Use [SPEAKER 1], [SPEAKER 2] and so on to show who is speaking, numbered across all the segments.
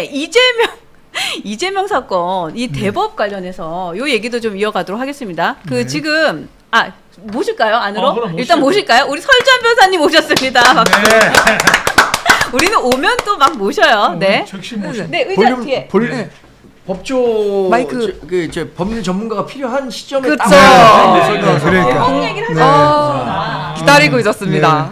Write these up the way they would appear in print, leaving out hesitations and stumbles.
[SPEAKER 1] 이재명 사건 이 대법 관련해서 요 얘기도 좀 이어가도록 하겠습니다. 지금 모실까요 안으로? 일단 모실까요? 우리 설주한 변호사님 모셨습니다.
[SPEAKER 2] 네.
[SPEAKER 1] 우리는 오면 또 막 모셔요. 네. 네, 의자 뒤에.
[SPEAKER 3] 법조
[SPEAKER 2] 마이크
[SPEAKER 3] 법률 전문가가 필요한 시점에
[SPEAKER 2] 그쵸.
[SPEAKER 3] 그러니까
[SPEAKER 1] 법 얘기를 하자.
[SPEAKER 2] 기다리고 있었습니다.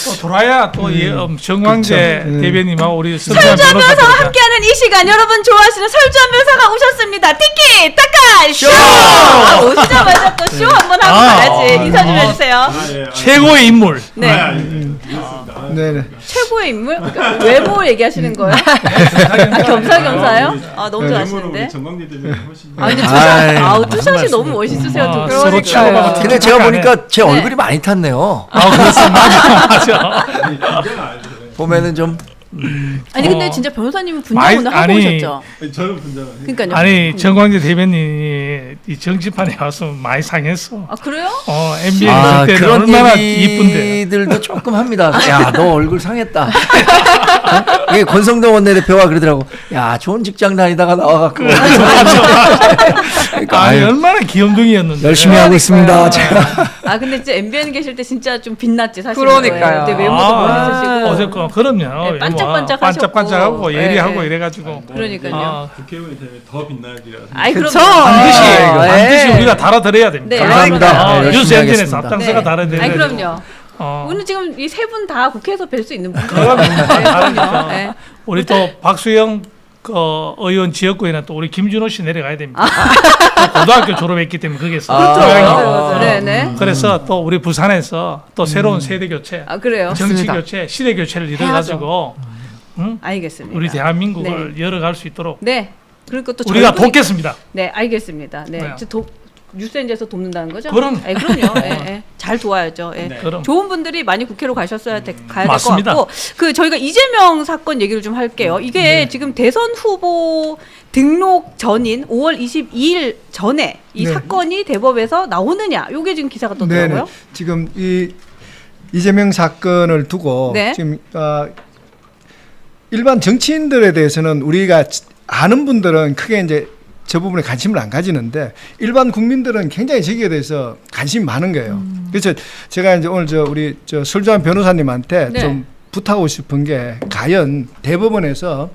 [SPEAKER 4] 또 돌아야 또 정광재 대변인하고 우리
[SPEAKER 1] 설주한 변호사와 함께하는 이 시간 여러분 좋아하시는 설주한 변호사가 오셨습니다. 티키 타카 쇼. 오시자마자 또 쇼 한번 하고 가야지. 인사 좀 해주세요.
[SPEAKER 4] 최고의 인물.
[SPEAKER 1] 네.
[SPEAKER 3] 네네.
[SPEAKER 1] 최고의 인물? 그러니까 외모 얘기하시는 거예요? 겸사겸사요? 너무 좋아하시는데.
[SPEAKER 5] 정광재 대변인 훨씬.
[SPEAKER 1] 근데 투샷이 너무 멋있으세요. 두 분.
[SPEAKER 4] 서로 치고받고.
[SPEAKER 3] 근데 제가 보니까 제 얼굴이 많이 탔네요.
[SPEAKER 4] 그렇습니다. 맞아.
[SPEAKER 3] 보면은 좀
[SPEAKER 1] 아니 근데 진짜 변호사님은 분장 오늘 하고 오셨죠?
[SPEAKER 5] 저는 분장.
[SPEAKER 1] 그러니까요.
[SPEAKER 4] 아니 정광재 대변인이 이 정치판에 와서 많이 상했어.
[SPEAKER 1] 그래요?
[SPEAKER 4] MBN 있을 때는
[SPEAKER 3] 그런
[SPEAKER 4] 얼마나 이쁜데.
[SPEAKER 3] 얘기들도 조금 합니다. 야, 너 얼굴 상했다. 이게 권성동 원내대표가 그러더라고. 야, 좋은 직장 다니다가 나와갖고. 그러니까
[SPEAKER 4] 얼마나 귀염둥이였는데.
[SPEAKER 3] 열심히 하고 있습니다. 제가.
[SPEAKER 1] 근데 진짜 MBN 계실 때 진짜 좀 빛났지 사실.
[SPEAKER 2] 그러니까요.
[SPEAKER 1] 근데 외모도 멋있으시고.
[SPEAKER 4] 어쨌건 그럼요.
[SPEAKER 1] 네, 반짝반짝
[SPEAKER 4] 반짝반짝하고
[SPEAKER 1] 하셨고.
[SPEAKER 4] 예리하고
[SPEAKER 1] 네.
[SPEAKER 4] 이래가지고.
[SPEAKER 1] 그러니까요.
[SPEAKER 5] 국회의원이 되면 더 빛나기라.
[SPEAKER 2] 그쵸.
[SPEAKER 4] 반드시 우리가 달아드려야 됩니다.
[SPEAKER 1] 네.
[SPEAKER 3] 감사합니다. 네,
[SPEAKER 4] 뉴스
[SPEAKER 3] 열심히
[SPEAKER 4] 엔진에서
[SPEAKER 3] 하겠습니다.
[SPEAKER 4] 앞장서가 달아드려야
[SPEAKER 1] 아니
[SPEAKER 4] 됩니다.
[SPEAKER 1] 그럼요. 오늘 지금 이 세 분 다 국회에서 뵐 수 있는 분들.
[SPEAKER 4] 그럼요.
[SPEAKER 1] 네.
[SPEAKER 4] 우리 또 박수영 의원 지역구에는 또 우리 김준호 씨 내려가야 됩니다. 또 고등학교 졸업했기 때문에 거기서
[SPEAKER 1] 맞아요. 네네.
[SPEAKER 4] 그래서 또 우리 부산에서 또 새로운 세대 교체,
[SPEAKER 1] 그래요.
[SPEAKER 4] 정치
[SPEAKER 2] 맞습니다.
[SPEAKER 4] 교체, 시대 교체를 이뤄가지고
[SPEAKER 1] 알겠습니다.
[SPEAKER 4] 우리 대한민국을 열어갈 수 있도록
[SPEAKER 1] 네. 그리고 또
[SPEAKER 4] 우리가
[SPEAKER 1] 젊은이-
[SPEAKER 4] 돕겠습니다.
[SPEAKER 1] 네, 알겠습니다. 네,
[SPEAKER 4] 뭐야?
[SPEAKER 1] 뉴스엔지에서 돕는다는 거죠?
[SPEAKER 4] 그럼.
[SPEAKER 1] 그럼요. 잘 도와야죠.
[SPEAKER 4] 그럼.
[SPEAKER 1] 좋은 분들이 많이 국회로 가야 될 것
[SPEAKER 4] 맞습니다.
[SPEAKER 1] 같고, 저희가 이재명 사건 얘기를 좀 할게요. 이게 지금 대선 후보 등록 전인 5월 22일 전에 이 사건이 대법에서 나오느냐? 요게 지금 기사가 떴더라고요.
[SPEAKER 6] 네네. 지금 이 이재명 사건을 두고
[SPEAKER 1] 네.
[SPEAKER 6] 지금 일반 정치인들에 대해서는 우리가 아는 분들은 크게 이제 저 부분에 관심을 안 가지는데 일반 국민들은 굉장히 저기에 대해서 관심이 많은 거예요. 그래서 제가 이제 오늘 우리 설주한 변호사님한테
[SPEAKER 1] 네.
[SPEAKER 6] 좀 부탁하고 싶은 게 과연 대법원에서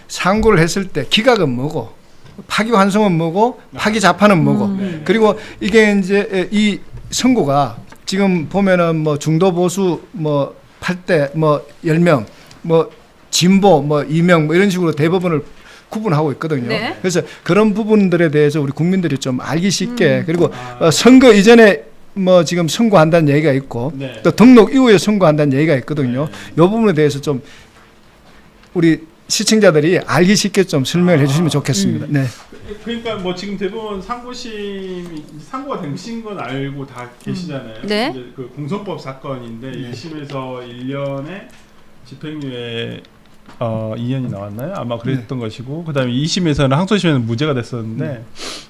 [SPEAKER 6] 상고를 했을 때 기각은 뭐고 파기환송은 뭐고 파기자판은 뭐고 그리고 이게 이제 이 선고가 지금 보면은 뭐 중도 보수 뭐 8대 뭐 10명 뭐 진보 뭐 2명 뭐 이런 식으로 대법원을 구분하고 있거든요.
[SPEAKER 1] 네.
[SPEAKER 6] 그래서 그런 부분들에 대해서 우리 국민들이 좀 알기 쉽게 그리고 선거 이전에 뭐 지금 선고한다는 얘기가 있고
[SPEAKER 5] 네.
[SPEAKER 6] 또 등록 이후에 선고한다는 얘기가 있거든요. 이 부분에 대해서 좀 우리 시청자들이 알기 쉽게 좀 설명을 해주시면 좋겠습니다. 네.
[SPEAKER 5] 그러니까 뭐 지금 대법원 상고심이 상고가 된 건 알고 다 계시잖아요.
[SPEAKER 1] 네.
[SPEAKER 5] 이제 그 공소법 사건인데 1심에서 1년에 집행유예 2년이 나왔나요? 아마 그랬던 것이고 그다음에 2심에서는 항소심에는 무죄가 됐었는데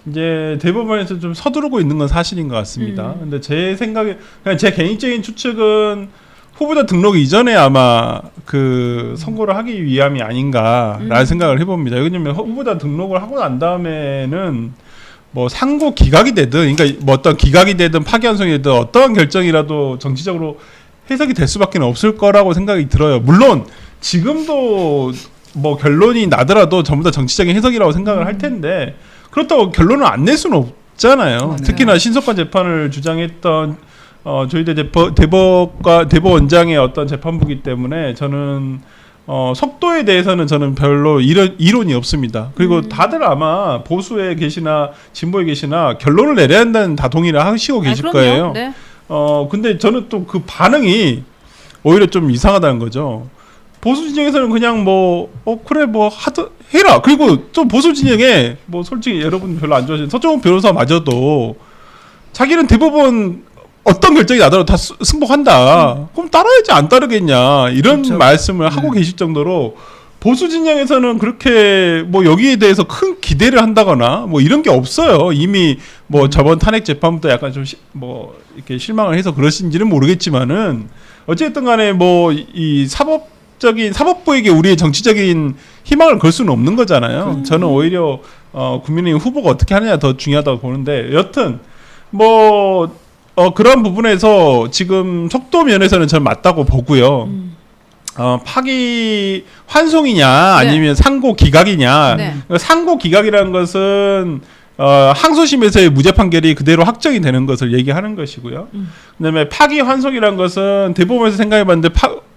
[SPEAKER 5] 이제 대법원에서 좀 서두르고 있는 건 사실인 것 같습니다. 근데 제 생각에 그냥 제 개인적인 추측은 후보자 등록 이전에 아마 그 선고를 하기 위함이 아닌가라는 생각을 해봅니다. 왜냐면 후보자 등록을 하고 난 다음에는 뭐 상고 기각이 되든 그러니까 뭐 어떤 기각이 되든 파기환송이 되든 어떠한 결정이라도 정치적으로 해석이 될 수밖에 없을 거라고 생각이 들어요. 물론 지금도 뭐 결론이 나더라도 전부 다 정치적인 해석이라고 생각을 할 텐데 그렇다고 결론을 안 낼 수는 없잖아요. 특히나 신속한 재판을 주장했던 저희들 대법원장의 어떤 재판부기 때문에 저는 속도에 대해서는 저는 별로 이론이 없습니다. 그리고 다들 아마 보수에 계시나 진보에 계시나 결론을 내려야 한다는 다 동의를 하시고 계실 거예요.
[SPEAKER 1] 네.
[SPEAKER 5] 근데 저는 또 그 반응이 오히려 좀 이상하다는 거죠. 보수 진영에서는 그냥 뭐 그래 뭐 해라. 그리고 또 보수 진영에 뭐 솔직히 여러분 별로 안 좋아하시는 서정훈 변호사마저도 자기는 대법원 어떤 결정이 나더라도 다 승복한다. 그럼 따라야지 안 따르겠냐 이런
[SPEAKER 6] 그렇죠.
[SPEAKER 5] 말씀을 하고 계실 정도로 보수 진영에서는 그렇게 뭐 여기에 대해서 큰 기대를 한다거나 뭐 이런 게 없어요. 이미 뭐 저번 탄핵 재판부터 약간 좀 뭐 이렇게 실망을 해서 그러신지는 모르겠지만은 어쨌든 간에 뭐 이 사법 정치적인 사법부에게 우리의 정치적인 희망을 걸 수는 없는 거잖아요. 저는 오히려 국민의힘 후보가 어떻게 하느냐 더 중요하다고 보는데 여튼 뭐 그런 부분에서 지금 속도 면에서는 저는 맞다고 보고요. 파기 환송이냐 아니면 상고 기각이냐.
[SPEAKER 1] 네.
[SPEAKER 5] 상고 기각이라는 것은 항소심에서의 무죄 판결이 그대로 확정이 되는 것을 얘기하는 것이고요. 그다음에 파기 환송이라는 것은 대법원에서 생각해봤는데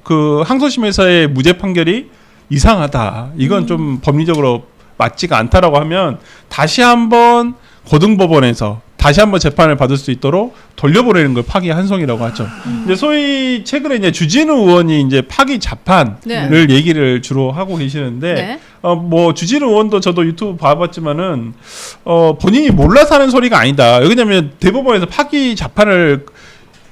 [SPEAKER 5] 그 항소심에서의 무죄 판결이 이상하다. 이건 좀 법리적으로 맞지가 않다라고 하면 다시 한번 고등법원에서 다시 한번 재판을 받을 수 있도록 돌려보내는 걸 파기 환송이라고 하죠. 이제 소위 최근에 이제 주진우 의원이 이제 파기 자판을
[SPEAKER 1] 네.
[SPEAKER 5] 얘기를 주로 하고 계시는데
[SPEAKER 1] 네.
[SPEAKER 5] 뭐 주진우 의원도 저도 유튜브 봐봤지만은 본인이 몰라서 하는 소리가 아니다. 왜냐면 대법원에서 파기 자판을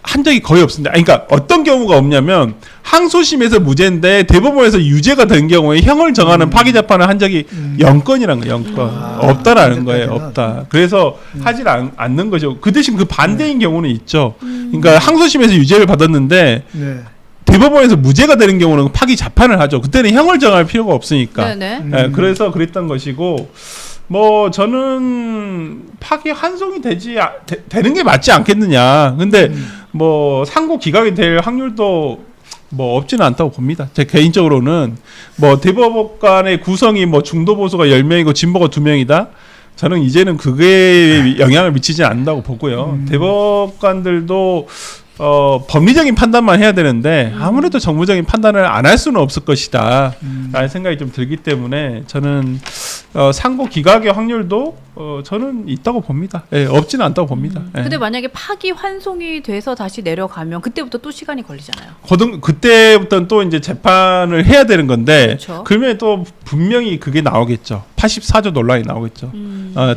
[SPEAKER 5] 한 적이 거의 없습니다. 그러니까 어떤 경우가 없냐면 항소심에서 무죄인데 대법원에서 유죄가 된 경우에 형을 정하는 파기 재판을 한 적이 0건이라는 거예요. 0건. 없다라는 거예요. 없다. 그래서 하질 않는 거죠. 그 대신 그 반대인 경우는 있죠. 그러니까 항소심에서 유죄를 받았는데
[SPEAKER 6] 네.
[SPEAKER 5] 대법원에서 무죄가 되는 경우는 파기 재판을 하죠. 그때는 형을 정할 필요가 없으니까.
[SPEAKER 1] 네네.
[SPEAKER 5] 네, 그래서 그랬던 것이고 뭐 저는 파기 환송이 되는 게 맞지 않겠느냐. 근데 뭐 상고 기각이 될 확률도 뭐 없지는 않다고 봅니다. 제 개인적으로는 뭐 대법관의 구성이 뭐 중도 보수가 10명이고 진보가 2명이다. 저는 이제는 그게 영향을 미치지 않는다고 보고요. 대법관들도 법리적인 판단만 해야 되는데 아무래도 정무적인 판단을 안 할 수는 없을 것이다 라는 생각이 좀 들기 때문에 저는 상고 기각의 확률도 저는 있다고 봅니다. 예, 없지는 않다고 봅니다. 예.
[SPEAKER 1] 근데 만약에 파기 환송이 돼서 다시 내려가면 그때부터 또 시간이 걸리잖아요.
[SPEAKER 5] 그때부터는 또 이제 재판을 해야 되는 건데
[SPEAKER 1] 그렇죠.
[SPEAKER 5] 그러면 또 분명히 그게 나오겠죠. 84조 논란이 나오겠죠.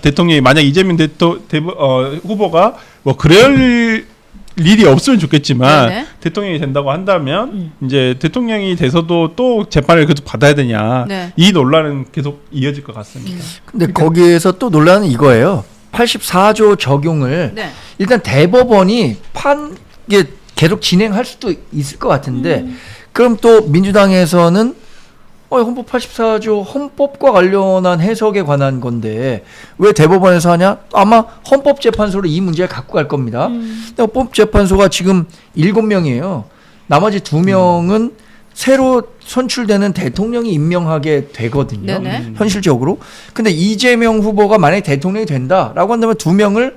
[SPEAKER 5] 대통령이 만약 이재명 후보가 뭐 그럴 일이 없으면 좋겠지만
[SPEAKER 1] 네네.
[SPEAKER 5] 대통령이 된다고 한다면 이제 대통령이 돼서도 또 재판을 계속 받아야 되냐.
[SPEAKER 1] 네.
[SPEAKER 5] 이 논란은 계속 이어질 것 같습니다.
[SPEAKER 3] 근데 거기에서 또 논란은 이거예요. 84조 적용을
[SPEAKER 1] 네.
[SPEAKER 3] 일단 대법원이 이게 계속 진행할 수도 있을 것 같은데 그럼 또 민주당에서는 헌법 84조 헌법과 관련한 해석에 관한 건데 왜 대법원에서 하냐? 아마 헌법재판소로 이 문제를 갖고 갈 겁니다. 근데 헌법재판소가 지금 7명이에요. 나머지 2명은 새로 선출되는 대통령이 임명하게 되거든요.
[SPEAKER 1] 네네.
[SPEAKER 3] 현실적으로. 근데 이재명 후보가 만약에 대통령이 된다라고 한다면 2명을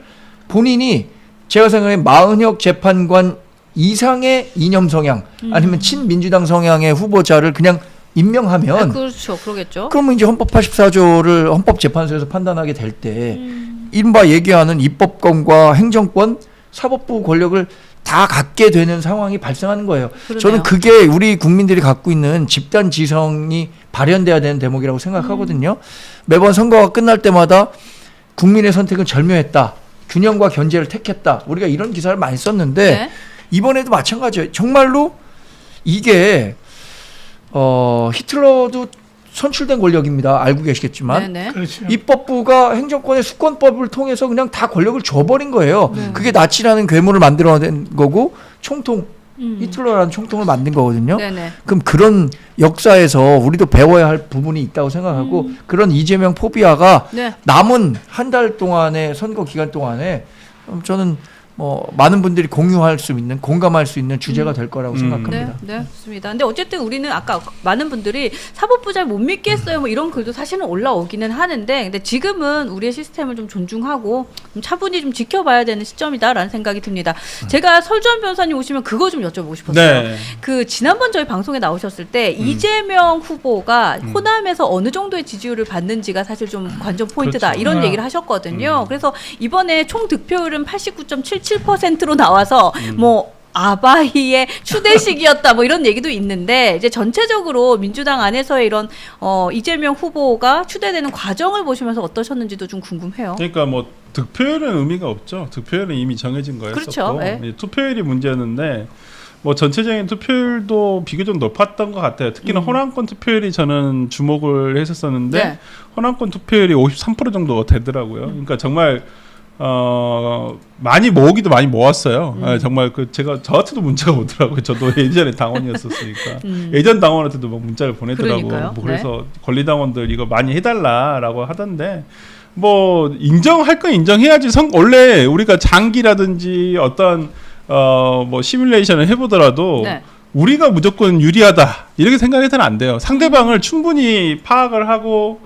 [SPEAKER 3] 본인이 제가 생각에 마은혁 재판관 이상의 이념 성향 아니면 친민주당 성향의 후보자를 그냥 임명하면
[SPEAKER 1] 그렇죠. 그러겠죠.
[SPEAKER 3] 그러면 이제 헌법 84조를 헌법재판소에서 판단하게 될 때 이른바 얘기하는 입법권과 행정권, 사법부 권력을 다 갖게 되는 상황이 발생하는 거예요.
[SPEAKER 1] 그러네요.
[SPEAKER 3] 저는 그게 우리 국민들이 갖고 있는 집단 지성이 발현돼야 되는 대목이라고 생각하거든요. 매번 선거가 끝날 때마다 국민의 선택은 절묘했다. 균형과 견제를 택했다. 우리가 이런 기사를 많이 썼는데
[SPEAKER 1] 네.
[SPEAKER 3] 이번에도 마찬가지예요. 정말로 이게 히틀러도 선출된 권력입니다. 알고 계시겠지만
[SPEAKER 1] 네네.
[SPEAKER 4] 그렇죠.
[SPEAKER 3] 입법부가 행정권의 수권법을 통해서 그냥 다 권력을 줘버린 거예요.
[SPEAKER 1] 네.
[SPEAKER 3] 그게 나치라는 괴물을 만들어낸 거고 총통 히틀러라는 총통을 만든 거거든요.
[SPEAKER 1] 네네.
[SPEAKER 3] 그럼 그런 역사에서 우리도 배워야 할 부분이 있다고 생각하고 그런 이재명 포비아가
[SPEAKER 1] 네.
[SPEAKER 3] 남은 한 달 동안의 선거 기간 동안에 저는 뭐 많은 분들이 공유할 수 있는 공감할 수 있는 주제가 될 거라고 생각합니다.
[SPEAKER 1] 네, 좋습니다. 근데 어쨌든 우리는 아까 많은 분들이 사법부 잘 못 믿겠어요. 뭐 이런 글도 사실은 올라오기는 하는데, 근데 지금은 우리의 시스템을 좀 존중하고 좀 차분히 좀 지켜봐야 되는 시점이다라는 생각이 듭니다. 제가 설주환 변호사님 오시면 그거 좀 여쭤보고 싶었어요.
[SPEAKER 5] 네.
[SPEAKER 1] 그 지난번 저희 방송에 나오셨을 때 이재명 후보가 호남에서 어느 정도의 지지율을 받는지가 사실 좀 관전 포인트다
[SPEAKER 5] 그렇죠.
[SPEAKER 1] 이런 얘기를 하셨거든요. 그래서 이번에 총 득표율은 89.77%로 나와서 뭐 아바이의 추대식이었다 뭐 이런 얘기도 있는데 이제 전체적으로 민주당 안에서의 이런 이재명 후보가 추대되는 과정을 보시면서 어떠셨는지도 좀 궁금해요.
[SPEAKER 5] 그러니까 뭐 득표율은 의미가 없죠. 득표율은 이미 정해진 거였었고
[SPEAKER 1] 그렇죠. 네.
[SPEAKER 5] 투표율이 문제였는데 뭐 전체적인 투표율도 비교적 높았던 것 같아요. 특히나 호남권 투표율이 저는 주목을 했었었는데
[SPEAKER 1] 네.
[SPEAKER 5] 호남권 투표율이 53% 정도 되더라고요. 그러니까 정말 많이 모으기도 많이 모았어요. 정말 저한테도 문자가 오더라고요. 저도 예전에 당원이었었으니까 예전 당원한테도 막 문자를 보내더라고.
[SPEAKER 1] 그러니까요.
[SPEAKER 5] 뭐 그래서 권리당원들 이거 많이 해달라라고 하던데 뭐 인정할 건 인정해야지. 원래 우리가 장기라든지 어떤 뭐 시뮬레이션을 해보더라도
[SPEAKER 1] 네.
[SPEAKER 5] 우리가 무조건 유리하다 이렇게 생각해서는 안 돼요. 상대방을 충분히 파악을 하고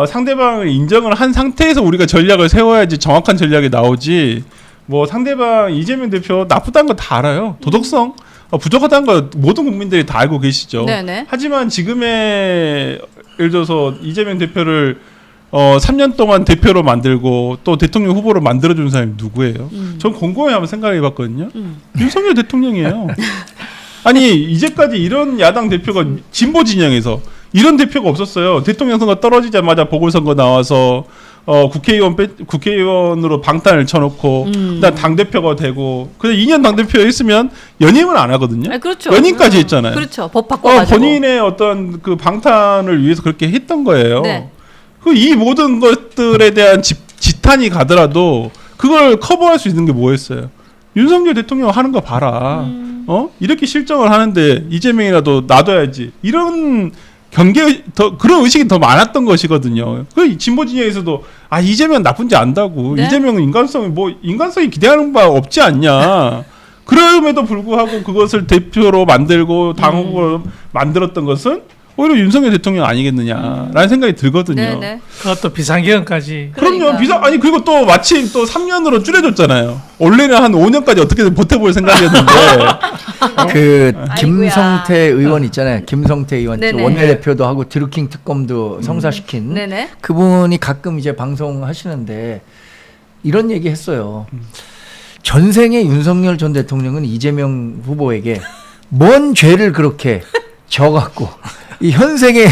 [SPEAKER 5] 상대방을 인정을 한 상태에서 우리가 전략을 세워야지 정확한 전략이 나오지. 뭐 상대방 이재명 대표 나쁘다는 거 다 알아요. 도덕성 부족하다는 거 모든 국민들이 다 알고 계시죠.
[SPEAKER 1] 네네.
[SPEAKER 5] 하지만 지금의 예를 들어서 이재명 대표를 3년 동안 대표로 만들고 또 대통령 후보로 만들어준 사람이 누구예요? 전 곰곰이 한번 생각해봤거든요. 윤석열 대통령이에요. 아니 이제까지 이런 야당 대표가 진보 진영에서 이런 대표가 없었어요. 대통령 선거 떨어지자마자 보궐선거 나와서 국회의원으로 방탄을 쳐놓고 그다음 당대표가 되고 그래서 2년 당대표 했으면 연임은 안 하거든요.
[SPEAKER 1] 아니, 그렇죠.
[SPEAKER 5] 연임까지 했잖아요.
[SPEAKER 1] 그렇죠. 법 바꿔가지고.
[SPEAKER 5] 본인의 어떤 그 방탄을 위해서 그렇게 했던 거예요.
[SPEAKER 1] 네.
[SPEAKER 5] 이 모든 것들에 대한 지탄이 가더라도 그걸 커버할 수 있는 게 뭐였어요? 윤석열 대통령 하는 거 봐라. 이렇게 실정을 하는데 이재명이라도 놔둬야지. 이런 그런 의식이 더 많았던 것이거든요. 그 진보 진영에서도 이재명 나쁜지 안다고.
[SPEAKER 1] 네?
[SPEAKER 5] 이재명은 인간성이 기대하는 바 없지 않냐. 그럼에도 불구하고 그것을 대표로 만들고 당 후보로 만들었던 것은 오히려 윤석열 대통령 아니겠느냐라는 생각이 들거든요.
[SPEAKER 1] 네네.
[SPEAKER 4] 그것도 비상기간까지.
[SPEAKER 5] 그럼요. 그리고 또 마침 또 3년으로 줄여줬잖아요. 원래는 한 5년까지 어떻게든 버텨볼 생각이었는데.
[SPEAKER 3] 그
[SPEAKER 1] 아이고야.
[SPEAKER 3] 김성태 의원 있잖아요. 김성태 의원
[SPEAKER 1] 네네.
[SPEAKER 3] 원내대표도 하고 드루킹 특검도 성사시킨
[SPEAKER 1] 네네.
[SPEAKER 3] 그분이 가끔 이제 방송하시는데 이런 얘기 했어요. 전생에 윤석열 전 대통령은 이재명 후보에게 뭔 죄를 그렇게 져갖고 이 현생에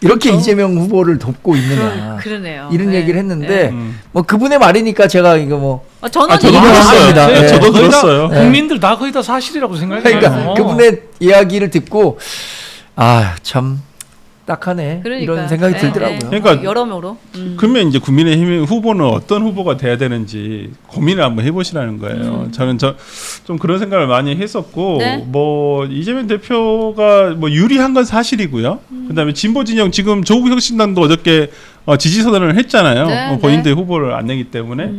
[SPEAKER 3] 이렇게 이재명 후보를 돕고 있느냐
[SPEAKER 1] 그러네요.
[SPEAKER 3] 이런
[SPEAKER 1] 네.
[SPEAKER 3] 얘기를 했는데
[SPEAKER 1] 네.
[SPEAKER 3] 뭐 그분의 말이니까 제가 이거 뭐
[SPEAKER 1] 저는
[SPEAKER 5] 저도
[SPEAKER 1] 이해가
[SPEAKER 5] 들었어요.
[SPEAKER 1] 안 돼요.
[SPEAKER 3] 네.
[SPEAKER 5] 저도
[SPEAKER 4] 거의 다
[SPEAKER 5] 들었어요.
[SPEAKER 4] 국민들 다 거의 다 사실이라고 생각해요.
[SPEAKER 3] 그러니까 그분의 이야기를 듣고 참 딱하네
[SPEAKER 1] 그러니까요.
[SPEAKER 3] 이런 생각이
[SPEAKER 1] 네,
[SPEAKER 3] 들더라고요.
[SPEAKER 1] 네.
[SPEAKER 5] 그러니까
[SPEAKER 1] 여러모로.
[SPEAKER 5] 그러면 이제 국민의힘 후보는 어떤 후보가 돼야 되는지 고민을 한번 해보시라는 거예요. 저는 좀 그런 생각을 많이 했었고,
[SPEAKER 1] 네.
[SPEAKER 5] 뭐 이재명 대표가 뭐 유리한 건 사실이고요. 그다음에 진보 진영 지금 조국 혁신당도 어저께 지지 선언을 했잖아요.
[SPEAKER 1] 네,
[SPEAKER 5] 본인들 후보를 안 내기 때문에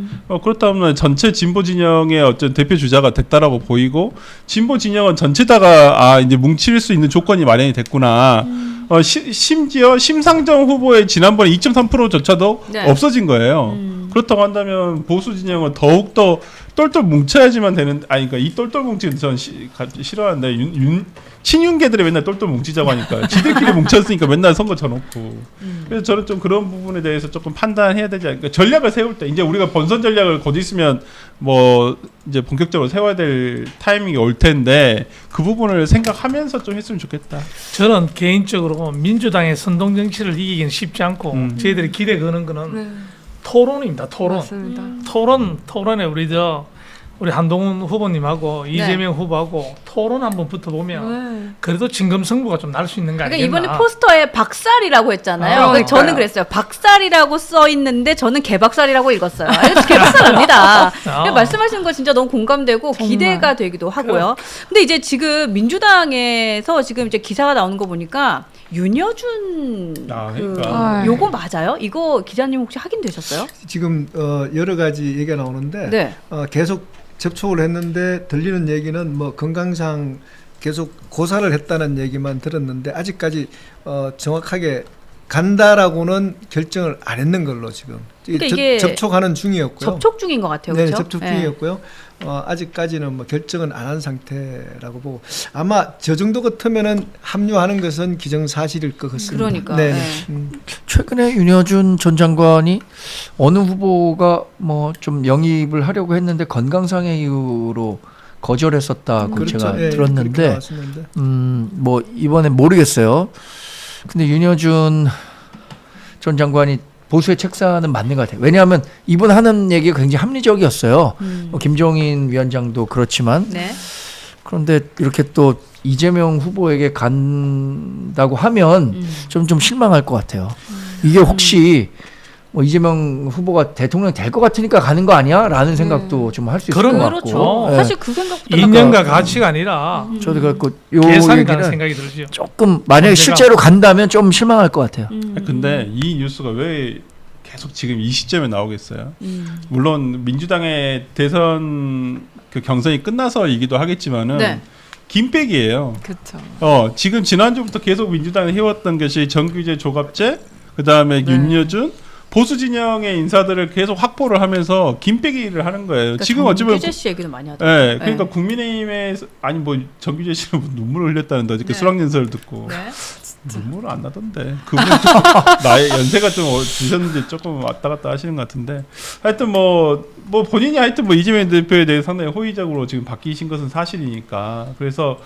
[SPEAKER 5] 그렇다면 전체 진보 진영의 어떤 대표 주자가 됐다라고 보이고 진보 진영은 전체다가 이제 뭉칠 수 있는 조건이 마련이 됐구나. 심지어 심상정 후보의 지난번에 2.3%조차도
[SPEAKER 1] 네.
[SPEAKER 5] 없어진 거예요. 그렇다고 한다면 보수 진영은 더욱 더 똘똘 뭉쳐야지만 되는. 그러니까 이 똘똘 뭉치는 전 싫어하는데 친윤계들이 맨날 똘똘 뭉치자고 하니까 지들끼리 뭉쳤으니까 맨날 선거 져놓고. 그래서 저는 좀 그런 부분에 대해서 조금 판단해야 되지 않을까. 전략을 세울 때 이제 우리가 본선 전략을 곧 있으면 뭐 이제 본격적으로 세워야 될 타이밍이 올 텐데 그 부분을 생각하면서 좀 했으면 좋겠다.
[SPEAKER 4] 저는 개인적으로 민주당의 선동 정치를 이기기는 쉽지 않고 저희들이 기대 거는 거는 토론입니다. 토론.
[SPEAKER 2] 맞습니다.
[SPEAKER 4] 토론에 우리 한동훈 후보님하고 이재명 후보하고 토론 한번 붙어보면 그래도 진검승부가 좀 날 수 있는 거
[SPEAKER 1] 그러니까
[SPEAKER 4] 아니겠나.
[SPEAKER 1] 이번에 포스터에 박살이라고 했잖아요.
[SPEAKER 2] 그러니까요.
[SPEAKER 1] 저는 그랬어요. 박살이라고 써 있는데 저는 개박살이라고 읽었어요. 개박살입니다. 말씀하시는 거 진짜 너무 공감되고
[SPEAKER 2] 정말.
[SPEAKER 1] 기대가 되기도 하고요. 근데 이제 지금 민주당에서 지금 이제 기사가 나오는 거 보니까 윤여준
[SPEAKER 5] 그러니까.
[SPEAKER 1] 요거 맞아요? 이거 기자님 혹시 확인되셨어요?
[SPEAKER 6] 지금 여러 가지 얘기가 나오는데
[SPEAKER 1] 네.
[SPEAKER 6] 계속 접촉을 했는데 들리는 얘기는 뭐 건강상 계속 고사를 했다는 얘기만 들었는데 아직까지 정확하게 간다라고는 결정을 안 했는 걸로 지금
[SPEAKER 1] 그러니까 이게
[SPEAKER 6] 접촉하는 중이었고요.
[SPEAKER 1] 접촉 중인 것 같아요.
[SPEAKER 6] 네,
[SPEAKER 1] 그렇죠?
[SPEAKER 6] 접촉 중이었고요. 아직까지는 뭐 결정은 안 한 상태라고 보고 아마 저 정도 같으면은 합류하는 것은 기정사실일 것 같습니다.
[SPEAKER 1] 그러니까.
[SPEAKER 6] 네.
[SPEAKER 1] 네.
[SPEAKER 3] 최근에 윤여준 전 장관이 어느 후보가 뭐 좀 영입을 하려고 했는데 건강상의 이유로 거절했었다고
[SPEAKER 6] 그렇죠.
[SPEAKER 3] 제가
[SPEAKER 6] 네, 그렇게
[SPEAKER 3] 들었는데
[SPEAKER 6] 나왔었는데.
[SPEAKER 3] 뭐 이번에 모르겠어요. 근데 윤여준 전 장관이 보수의 책사는 맞는 것 같아요. 왜냐하면 이분 하는 얘기가 굉장히 합리적이었어요. 뭐 김종인 위원장도 그렇지만
[SPEAKER 1] 네.
[SPEAKER 3] 그런데 이렇게 또 이재명 후보에게 간다고 하면 좀 실망할 것 같아요. 이게 혹시 뭐 이재명 후보가 대통령 될 것 같으니까 가는 거 아니야?라는 생각도 좀 할 수 있을 것
[SPEAKER 4] 그런
[SPEAKER 3] 같고.
[SPEAKER 1] 그렇죠.
[SPEAKER 3] 예.
[SPEAKER 1] 사실 그 생각보다
[SPEAKER 4] 인연과 가치가 아니라
[SPEAKER 3] 저도 그렇고 요
[SPEAKER 4] 계산이라는
[SPEAKER 3] 얘기는
[SPEAKER 4] 생각이 들죠.
[SPEAKER 3] 조금 만약에
[SPEAKER 4] 문제가-
[SPEAKER 3] 실제로 간다면 좀 실망할 것 같아요.
[SPEAKER 5] 근데 이 뉴스가 왜 계속 지금 이 시점에 나오겠어요? 물론 민주당의 대선 그 경선이 끝나서이기도 하겠지만은
[SPEAKER 1] 네.
[SPEAKER 5] 김백이에요.
[SPEAKER 2] 그렇죠.
[SPEAKER 5] 지금 지난주부터 계속 민주당이 해왔던 것이 정규재, 조갑재, 그 다음에 윤여준 보수 진영의 인사들을 계속 확보를 하면서 김백이를 하는 거예요.
[SPEAKER 1] 그러니까
[SPEAKER 5] 지금 어쩌면
[SPEAKER 1] 정규재 씨 얘기도 많이 하더라고요.
[SPEAKER 5] 네, 그러니까 국민의힘에 아니 뭐 정규재 씨는 눈물을 흘렸다는데 어저께
[SPEAKER 1] 네.
[SPEAKER 5] 수락연설을 듣고
[SPEAKER 1] 네.
[SPEAKER 5] 눈물은 안 나던데 그분 나의 연세가 좀 드셨는지 조금 왔다 갔다 하시는 것 같은데 하여튼 뭐 본인이 하여튼 뭐 이재명 대표에 대해 상당히 호의적으로 지금 바뀌신 것은 사실이니까 그래서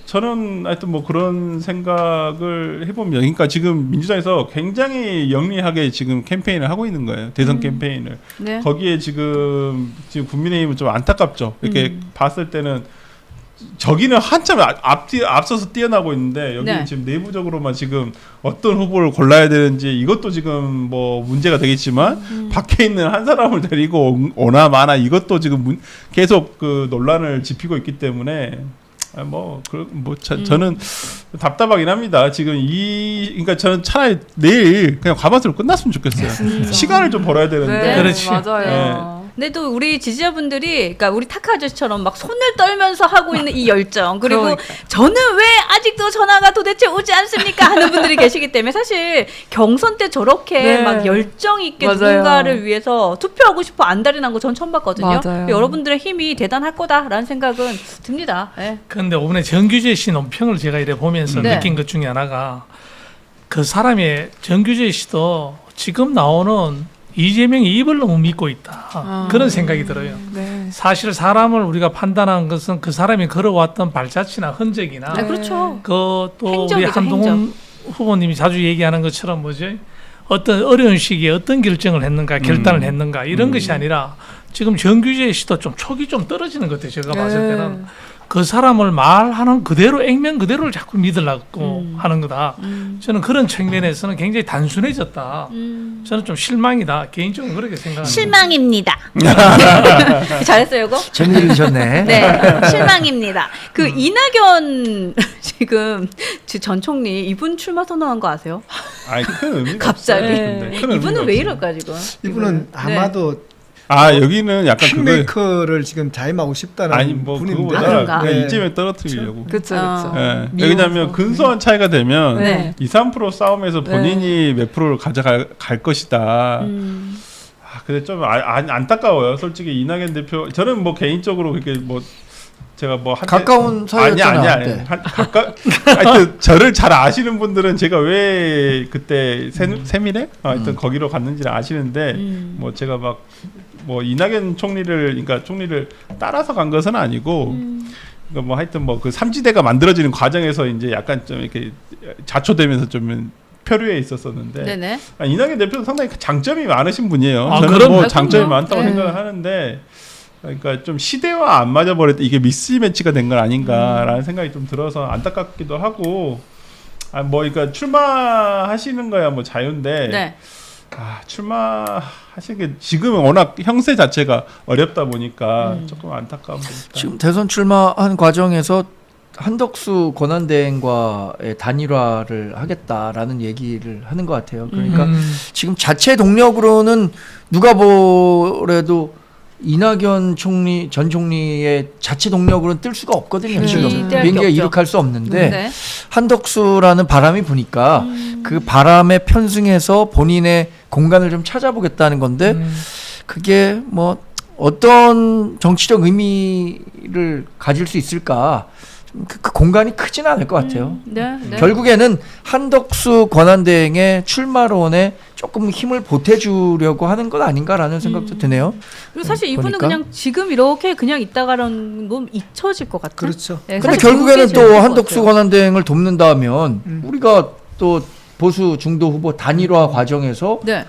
[SPEAKER 5] 저는 하여튼 뭐 그런 생각을 해보면 그러니까 지금 민주당에서 굉장히 영리하게 지금 캠페인을 하고 있는 거예요. 대선 캠페인을.
[SPEAKER 1] 네.
[SPEAKER 5] 거기에 지금 국민의힘은 좀 안타깝죠. 이렇게 봤을 때는 저기는 한참 앞서서 뛰어나고 있는데 여기는
[SPEAKER 1] 네.
[SPEAKER 5] 지금 내부적으로만 지금 어떤 후보를 골라야 되는지 이것도 지금 뭐 문제가 되겠지만 밖에 있는 한 사람을 데리고 오나 마나 이것도 지금 계속 그 논란을 짚히고 있기 때문에 저는 답답하긴 합니다. 지금 그러니까 저는 차라리 내일 그냥 과반수로 끝났으면 좋겠어요. 시간을 좀 벌어야 되는데.
[SPEAKER 2] 네,
[SPEAKER 4] 그렇지.
[SPEAKER 2] 맞아요.
[SPEAKER 1] 근데 또 우리 지지자분들이 그러니까 우리 타카 아저씨처럼 막 손을 떨면서 하고 있는 이 열정 그리고
[SPEAKER 2] 그러니까.
[SPEAKER 1] 저는 왜 아직도 전화가 도대체 오지 않습니까 하는 분들이 계시기 때문에 사실 경선 때 저렇게
[SPEAKER 2] 네.
[SPEAKER 1] 막 열정 있게
[SPEAKER 2] 맞아요.
[SPEAKER 1] 누군가를 위해서 투표하고 싶어 안달이 난 거 전 처음 봤거든요.
[SPEAKER 2] 맞아요.
[SPEAKER 1] 여러분들의 힘이 대단할 거다라는 생각은 듭니다. 네.
[SPEAKER 4] 그런데 이번에 정규재 씨 논평을 제가 이래 보면서
[SPEAKER 1] 네.
[SPEAKER 4] 느낀 것 중에 하나가 그 사람의 정규재 씨도 지금 나오는 이재명이 입을 너무 믿고 있다. 그런 생각이 들어요.
[SPEAKER 2] 네.
[SPEAKER 4] 사실 사람을 우리가 판단하는 것은 그 사람이 걸어왔던 발자취나 흔적이나
[SPEAKER 1] 네, 그렇죠.
[SPEAKER 4] 그 또 우리
[SPEAKER 1] 행적이죠,
[SPEAKER 4] 한동훈 후보님이 자주 얘기하는 것처럼 뭐죠? 어떤 어려운 시기에 어떤 결정을 했는가, 결단을 했는가 이런 것이 아니라 지금 정규재 씨도 좀 촉이 좀 떨어지는 것 같아요. 제가 봤을
[SPEAKER 2] 네.
[SPEAKER 4] 때는 그 사람을 말하는 그대로 액면 그대로를 자꾸 믿으려고 하는 거다. 저는 그런 측면에서는 굉장히 단순해졌다. 저는 좀 실망이다. 개인적으로 그렇게 생각합니다.
[SPEAKER 1] 실망입니다. 잘했어요, 이거?
[SPEAKER 3] 재미있으셨네.
[SPEAKER 1] 네, 실망입니다. 그 이낙연 지금 전 총리 이분 출마 선언한 거 아세요?
[SPEAKER 5] 아니 큰 의미가
[SPEAKER 1] 갑자기.
[SPEAKER 5] 없어요. 근데 큰 의미가
[SPEAKER 1] 이분은 왜
[SPEAKER 5] 없어요.
[SPEAKER 1] 이럴까 지금?
[SPEAKER 6] 이분은
[SPEAKER 1] 네.
[SPEAKER 6] 아마도
[SPEAKER 5] 여기는 약간 그거
[SPEAKER 6] 킹메이커를 지금 자임하고 싶다는
[SPEAKER 5] 아니 뭐
[SPEAKER 6] 분인데
[SPEAKER 1] 아,
[SPEAKER 5] 그거보다
[SPEAKER 1] 그런가?
[SPEAKER 5] 그냥
[SPEAKER 6] 네.
[SPEAKER 5] 이재명 떨어뜨리려고.
[SPEAKER 2] 그렇죠,
[SPEAKER 1] 어.
[SPEAKER 2] 그렇죠.
[SPEAKER 5] 예.
[SPEAKER 2] 미워서.
[SPEAKER 5] 왜냐하면 근소한 차이가 되면
[SPEAKER 1] 네.
[SPEAKER 5] 2~3% 싸움에서 본인이 몇 프로를 가져갈 것이다. 근데 좀 안타까워요. 솔직히 이낙연 대표 저는 뭐 개인적으로 그렇게 뭐 제가 뭐
[SPEAKER 3] 가까운 사이였잖아.
[SPEAKER 5] 아니야.
[SPEAKER 3] 네.
[SPEAKER 5] 하여튼 저를 잘 아시는 분들은 제가 왜 그때 세밀에 하여튼 거기로 갔는지를 아시는데 뭐 제가 막 뭐 이낙연 총리를 따라서 간 것은 아니고 그러니까 뭐 하여튼 뭐 그 삼지대가 만들어지는 과정에서 이제 약간 좀 이렇게 자초되면서 좀 표류에 있었었는데
[SPEAKER 1] 네네.
[SPEAKER 5] 이낙연 대표는 상당히 장점이 많으신 분이에요.
[SPEAKER 4] 아,
[SPEAKER 5] 저는
[SPEAKER 4] 그럼요.
[SPEAKER 5] 뭐 장점이
[SPEAKER 1] 그럼요.
[SPEAKER 5] 많다고
[SPEAKER 1] 네.
[SPEAKER 5] 생각을 하는데 그러니까 좀 시대와 안 맞아 버렸다 이게 미스매치가 된 건 아닌가라는 생각이 좀 들어서 안타깝기도 하고 뭐 그러니까 출마하시는 거야 뭐 자유인데
[SPEAKER 1] 네.
[SPEAKER 5] 출마하시는 게 지금은 워낙 형세 자체가 어렵다 보니까 조금 안타까운 게 있다.
[SPEAKER 3] 지금 대선 출마한 과정에서 한덕수 권한대행과의 단일화를 하겠다라는 얘기를 하는 것 같아요. 그러니까 지금 자체 동력으로는 누가 보래도 이낙연 전 총리의 자체 동력으로는 뜰 수가 없거든요. 지금
[SPEAKER 1] 기대할 게
[SPEAKER 3] 비행기가
[SPEAKER 1] 없죠.
[SPEAKER 3] 이륙할 수 없는데
[SPEAKER 1] 네.
[SPEAKER 3] 한덕수라는 바람이 부니까 그 바람에 편승해서 본인의 공간을 좀 찾아보겠다는 건데 그게 뭐 어떤 정치적 의미를 가질 수 있을까? 그 공간이 크진 않을 것 같아요.
[SPEAKER 1] 네. 네.
[SPEAKER 3] 결국에는 한덕수 권한대행의 출마론에 조금 힘을 보태주려고 하는 것 아닌가라는 생각도 드네요.
[SPEAKER 1] 그리고 사실 이분은
[SPEAKER 3] 보니까.
[SPEAKER 1] 그냥 지금 이렇게 그냥 있다가는 뭐 잊혀질 것 같아요.
[SPEAKER 6] 그렇죠.
[SPEAKER 1] 네,
[SPEAKER 3] 근데
[SPEAKER 1] 사실
[SPEAKER 3] 결국에는
[SPEAKER 1] 그게 제일
[SPEAKER 3] 또
[SPEAKER 1] 큰
[SPEAKER 3] 한덕수
[SPEAKER 1] 것 같아요.
[SPEAKER 3] 권한대행을 돕는다면 우리가 또 보수 중도 후보 단일화 과정에서
[SPEAKER 1] 네.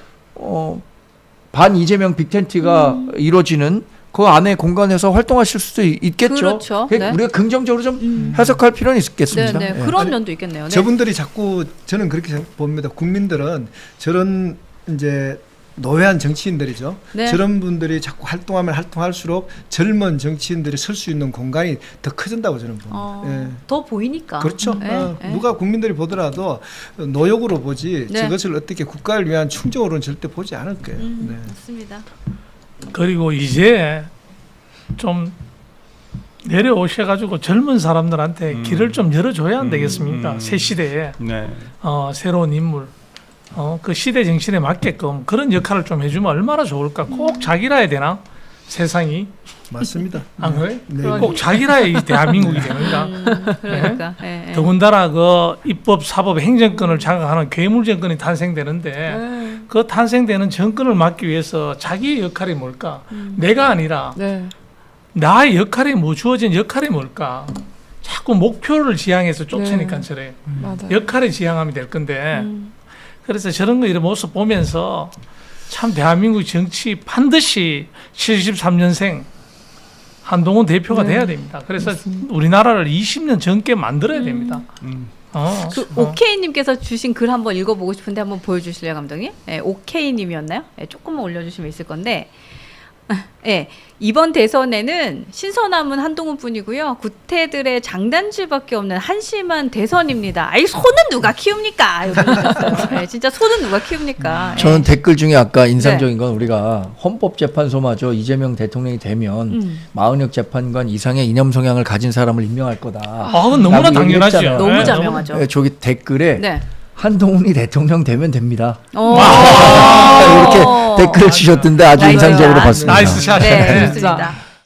[SPEAKER 3] 반 이재명 빅텐트가 이루어지는 그 안에 공간에서 활동하실 수도 있겠죠.
[SPEAKER 1] 그렇죠.
[SPEAKER 3] 그게
[SPEAKER 1] 네.
[SPEAKER 3] 우리가 긍정적으로 좀 해석할 필요는 있겠습니다.
[SPEAKER 1] 네, 네.
[SPEAKER 3] 예.
[SPEAKER 1] 그런 면도 있겠네요. 네.
[SPEAKER 6] 저분들이 자꾸 저는 그렇게 봅니다. 국민들은 저런 이제 노회한 정치인들이죠.
[SPEAKER 1] 네.
[SPEAKER 6] 저런 분들이 자꾸 활동하면 활동할수록 젊은 정치인들이 설 수 있는 공간이 더 커진다고 저는 봅니다. 예.
[SPEAKER 1] 더 보이니까.
[SPEAKER 6] 그렇죠. 누가 국민들이 보더라도 노역으로 보지
[SPEAKER 1] 네.
[SPEAKER 6] 저것을 어떻게 국가를 위한 충정으로는 절대 보지 않을 거예요. 네.
[SPEAKER 1] 맞습니다.
[SPEAKER 4] 그리고 이제 좀 내려오셔가지고 젊은 사람들한테 길을 좀 열어줘야 안 되겠습니까? 새 시대에
[SPEAKER 5] 네.
[SPEAKER 4] 새로운 인물, 그 시대 정신에 맞게끔 그런 역할을 좀 해주면 얼마나 좋을까? 꼭 자기라 해야 되나? 세상이
[SPEAKER 6] 맞습니다.
[SPEAKER 4] 안 그래?
[SPEAKER 6] 네.
[SPEAKER 4] 꼭 자기라 이 대한민국이 되는가?
[SPEAKER 1] 그러니까. 예, 예.
[SPEAKER 4] 더군다나 그 입법, 사법, 행정권을 장악하는 괴물 정권이 탄생되는데 그 탄생되는 정권을 막기 위해서 자기의 역할이 뭘까? 내가 아니라
[SPEAKER 2] 네.
[SPEAKER 4] 나의 역할이 뭐 주어진 역할이 뭘까? 자꾸 목표를 지향해서 쫓으니까
[SPEAKER 2] 네.
[SPEAKER 4] 저래.
[SPEAKER 2] 맞아요.
[SPEAKER 4] 역할을 지향하면 될 건데 그래서 저런 거 이런 모습 보면서 참 대한민국 정치 반드시 73년생 한동훈 대표가
[SPEAKER 2] 네.
[SPEAKER 4] 돼야 됩니다. 그래서 우리나라를 20년 젊게 만들어야 됩니다.
[SPEAKER 1] 그 오케이님께서 주신 글 한번 읽어보고 싶은데 한번 보여주실래요, 감독님? 예, 오케이님이었나요? 예, 조금만 올려주시면 있을 건데. 예, 이번 대선에는 신선함은 한동훈뿐이고요. 구태들의 장단질밖에 없는 한심한 대선입니다. 아이 소는 누가 키웁니까? 이렇게 하셨어요. 예, 진짜 소는 누가 키웁니까? 예.
[SPEAKER 3] 저는 댓글 중에 아까 인상적인 건 우리가 헌법재판소마저 이재명 대통령이 되면 마은혁 재판관 이상의 이념 성향을 가진 사람을 임명할 거다.
[SPEAKER 4] 그건 너무나
[SPEAKER 3] 라고
[SPEAKER 4] 당연하죠.
[SPEAKER 3] 얘기했잖아요.
[SPEAKER 1] 너무
[SPEAKER 4] 네,
[SPEAKER 1] 자명하죠.
[SPEAKER 3] 네, 저기 댓글에
[SPEAKER 1] 네.
[SPEAKER 3] 한동훈이 대통령 되면 됩니다.
[SPEAKER 1] 아~
[SPEAKER 3] 이렇게 댓글을 주셨던데 아주
[SPEAKER 1] 나이스야.
[SPEAKER 3] 인상적으로 봤습니다.
[SPEAKER 4] 나이스 샷.
[SPEAKER 1] 네,
[SPEAKER 2] 진짜.
[SPEAKER 1] 좋습니다.